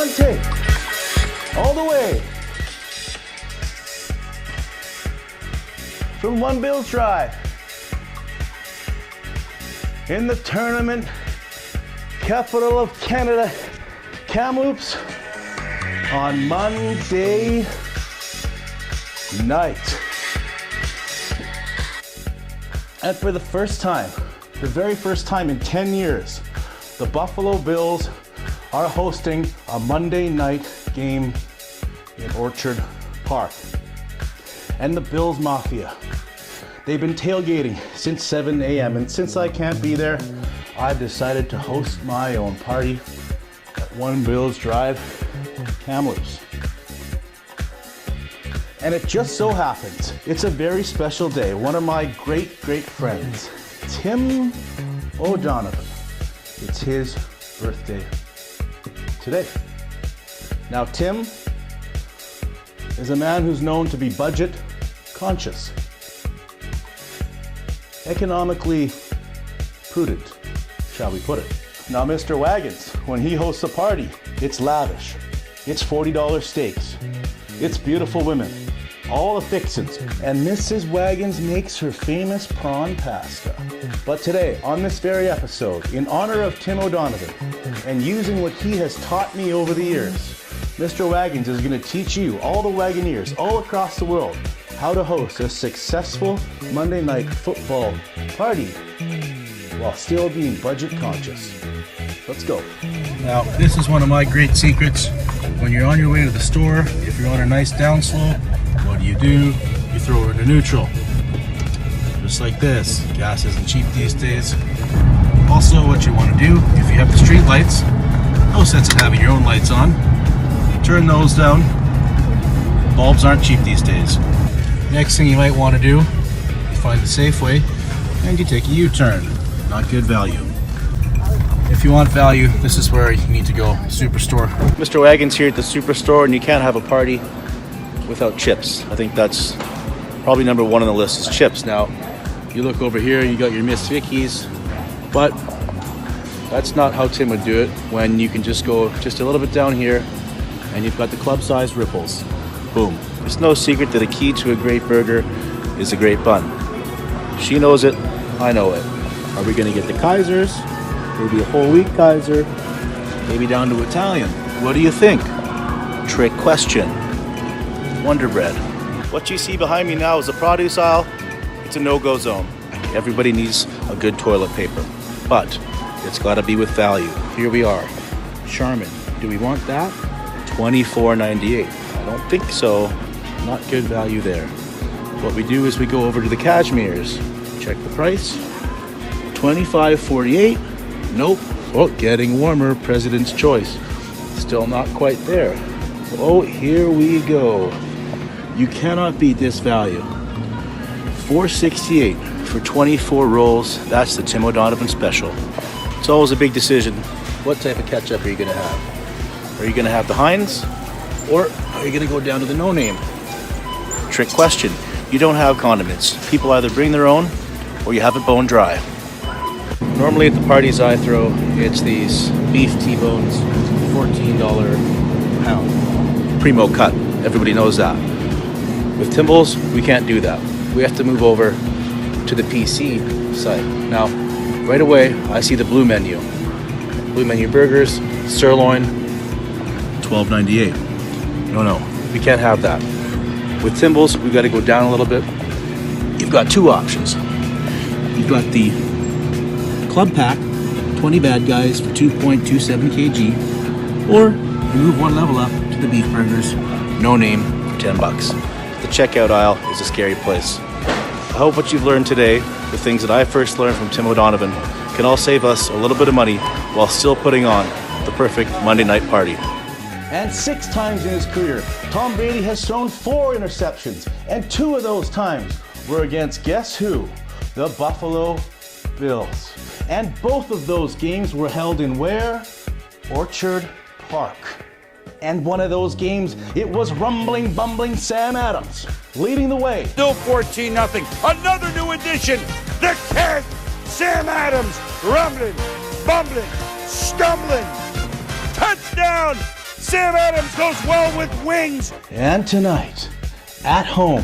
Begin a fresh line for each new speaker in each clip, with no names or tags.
on tape, all the way from One Bills Drive in the tournament capital of Canada, Kamloops, on Monday night. And for the first time, the very first time in 10 years, the Buffalo Bills are hosting a Monday night game in Orchard Park. And the Bills Mafia, they've been tailgating since 7 a.m. And since I can't be there, I've decided to host my own party at One Bills Drive, Kamloops. And it just so happens, it's a very special day. One of my great friends, Tim O'Donovan, it's his birthday today. Now, Tim is a man who's known to be budget conscious, economically prudent, shall we put it. Now, Mr. Wagons, when he hosts a party, it's lavish. It's $40 steaks. It's beautiful women, all the fixins. And Mrs. Wagons makes her famous prawn pasta. But today, on this very episode, in honor of Tim O'Donovan, and using what he has taught me over the years, Mr. Wagons is going to teach you, all the Wagoneers all across the world, how to host a successful Monday night football party while still being budget conscious. Let's go. Now, this is one of my great secrets. When you're on your way to the store, if you're on a nice downslope, what do? You throw it into neutral. Just like this. Gas isn't cheap these days. Also, what you want to do, if you have the street lights, no sense in having your own lights on. Turn those down. Bulbs aren't cheap these days. Next thing you might want to do, you find the Safeway and you take a U-turn. Not good value. If you want value, this is where you need to go, Superstore. Mr. Wagons here at the Superstore, and you can't have a party without chips. I think that's probably number one on the list is chips. Now, you look over here, you got your Miss Vickies, but that's not how Tim would do it when you can just go just a little bit down here and you've got the club-sized ripples. Boom. It's no secret that the key to a great burger is a great bun. She knows it, I know it. Are we gonna get the Kaisers? Maybe a whole wheat Kaiser, maybe down to Italian. What do you think? Trick question. Wonder Bread. What you see behind me now is a produce aisle. It's a no-go zone. Everybody needs a good toilet paper, but it's gotta be with value. Here we are. Charmin, do we want that? $24.98. I don't think so. Not good value there. What we do is we go over to the Cashmere's. Check the price. $25.48. Nope. Oh, getting warmer. President's choice. Still not quite there. Oh, here we go. You cannot beat this value. $4.68 for 24 rolls. That's the Tim O'Donovan special. It's always a big decision. What type of ketchup are you going to have? Are you going to have the Heinz? Or are you going to go down to the no-name? Trick question. You don't have condiments. People either bring their own or you have it bone dry. Normally at the parties I throw, it's these beef T-bones, $14 a pound. Primo cut, everybody knows that. With Timbles, we can't do that. We have to move over to the PC side. Now, right away, I see the blue menu. Blue menu burgers, sirloin, $12.98. No, we can't have that. With Timbles, we've got to go down a little bit. You've got two options. You've got the Club Pack, 20 bad guys for 2.27 kg, or you move one level up to the beef burgers, no name, for $10. The checkout aisle is a scary place. I hope what you've learned today, the things that I first learned from Tim O'Donovan, can all save us a little bit of money while still putting on the perfect Monday night party. And 6 times in his career, Tom Brady has thrown 4 interceptions, and 2 of those times were against guess who? The Buffalo Bills. And both of those games were held in where? Orchard Park. And one of those games, it was rumbling, bumbling Sam Adams leading the way.
Still 14-0. Another new addition. The kid, Sam Adams, rumbling, bumbling, stumbling. Touchdown, Sam Adams goes well with wings.
And tonight, at home,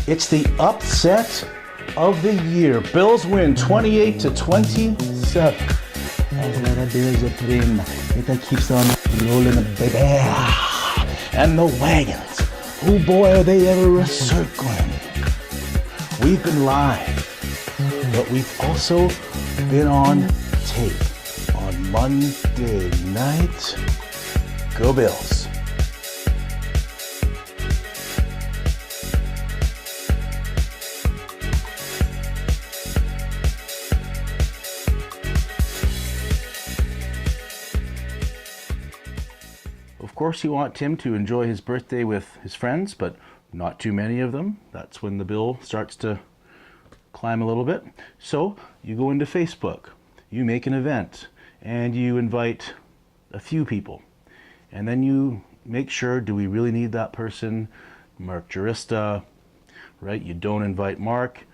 it's the upset of the year. Bills win 28-27. There's a dream that keeps on rolling, baby. And the Wagons, oh boy, are they ever circling. We've been live, but we've also been on tape on Monday night. Go Bills. Of course, you want Tim to enjoy his birthday with his friends, but not too many of them. That's when the bill starts to climb a little bit. So you go into Facebook, you make an event, and you invite a few people. And then you make sure, do we really need that person? Mark Jurista, right? You don't invite Mark.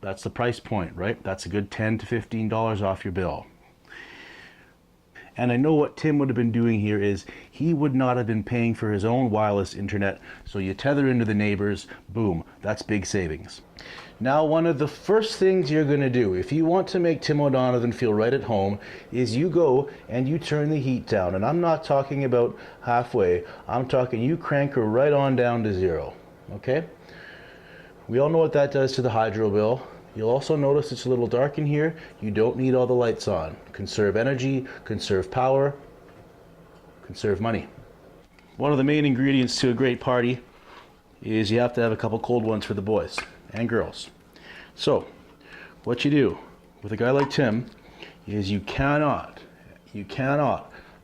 That's the price point, right? That's a good $10 to $15 off your bill. And I know what Tim would have been doing here is he would not have been paying for his own wireless internet. So you tether into the neighbors, boom, that's big savings. Now, one of the first things you're going to do if you want to make Tim O'Donovan feel right at home is you go and you turn the heat down. And I'm not talking about halfway. I'm talking you crank her right on down to 0. Okay? We all know what that does to the hydro bill. You'll also notice it's a little dark in here. You don't need all the lights on. Conserve energy, conserve power, conserve money. One of the main ingredients to a great party is you have to have a couple cold ones for the boys and girls. So, what you do with a guy like Tim is you cannot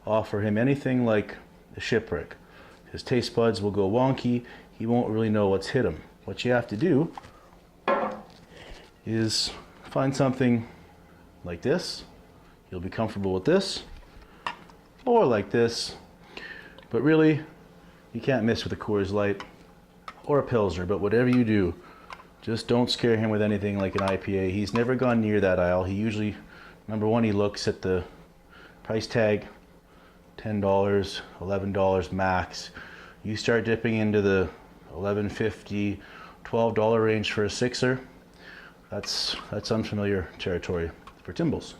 offer him anything like a shipwreck. His taste buds will go wonky. He won't really know what's hit him. What you have to do is find something like this. You'll be comfortable with this, or like this, but really you can't miss with a Coors Light or a Pilsner. But whatever you do, just don't scare him with anything like an IPA. He's never gone near that aisle. He usually, number one, he looks at the price tag, $10, $11 max. You start dipping into the $11.50, $12 range for a sixer. That's unfamiliar territory for Timbles.